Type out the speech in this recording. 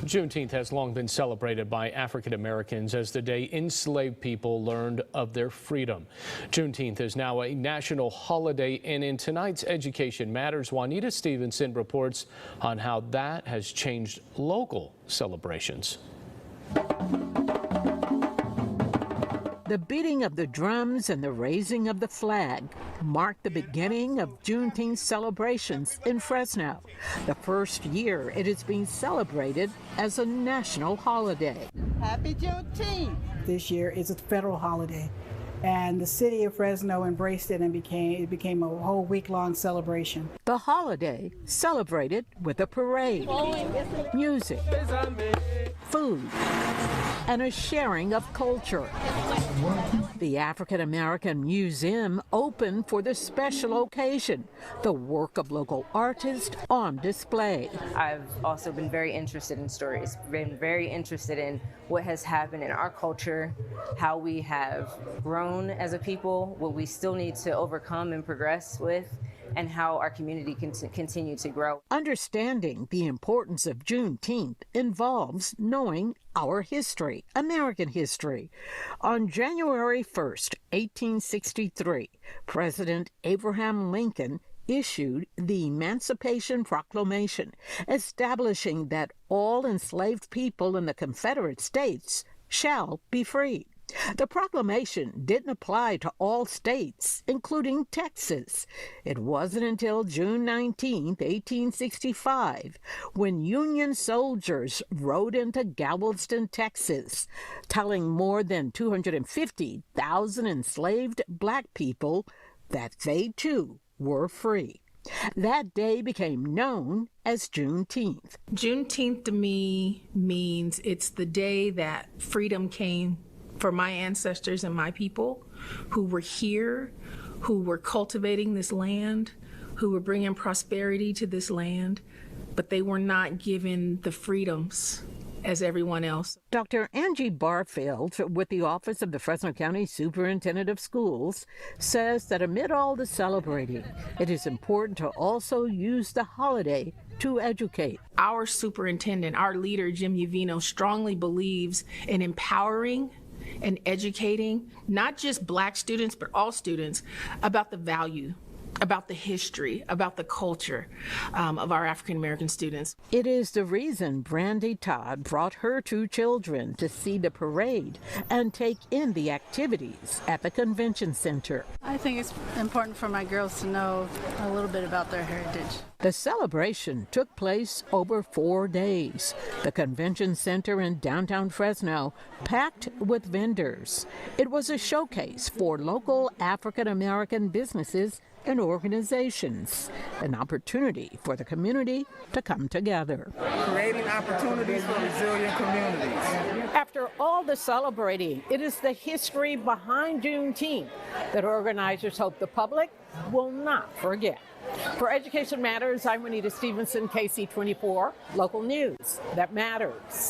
Juneteenth has long been celebrated by African Americans as the day enslaved people learned of their freedom. Juneteenth is now a national holiday, and in tonight's Education Matters, Juanita Stevenson reports on how that has changed local celebrations. The beating of the drums and the raising of the flag marked the beginning of Juneteenth celebrations in Fresno, the first year it is being celebrated as a national holiday. Happy Juneteenth! This year is a federal holiday, and the city of Fresno embraced it and it became a whole week-long celebration. The holiday celebrated with a parade, music, food, and a sharing of culture. The African American Museum opened for the special occasion, the work of local artists on display. I've also been very interested in stories, been very interested in what has happened in our culture, how we have grown as a people, what we still need to overcome and progress with, and how our community can continue to grow. Understanding the importance of Juneteenth involves knowing our history, American history. On January 1st, 1863, President Abraham Lincoln issued the Emancipation Proclamation, establishing that all enslaved people in the Confederate States shall be free. The proclamation didn't apply to all states, including Texas. It wasn't until June 19, 1865, when Union soldiers rode into Galveston, Texas, telling more than 250,000 enslaved black people that they too were free. That day became known as Juneteenth. Juneteenth to me means it's the day that freedom came for my ancestors and my people who were here, who were cultivating this land, who were bringing prosperity to this land, but they were not given the freedoms as everyone else. Dr. Angie Barfield with the Office of the Fresno County Superintendent of Schools says that amid all the celebrating, it is important to also use the holiday to educate. Our superintendent, our leader, Jim Uvino, strongly believes in empowering and educating not just black students, but all students about the value, about the history, about the culture of our African American students. It is the reason Brandy Todd brought her two children to see the parade and take in the activities at the convention center. I think it's important for my girls to know a little bit about their heritage. The celebration took place over 4 days. The convention center in downtown Fresno packed with vendors. It was a showcase for local African American businesses and organizations, an opportunity for the community to come together. Creating opportunities for resilient communities. After all the celebrating, it is the history behind Juneteenth that organizers hope the public will not forget. For Education Matters, I'm Juanita Stevenson, KC24, local news that matters.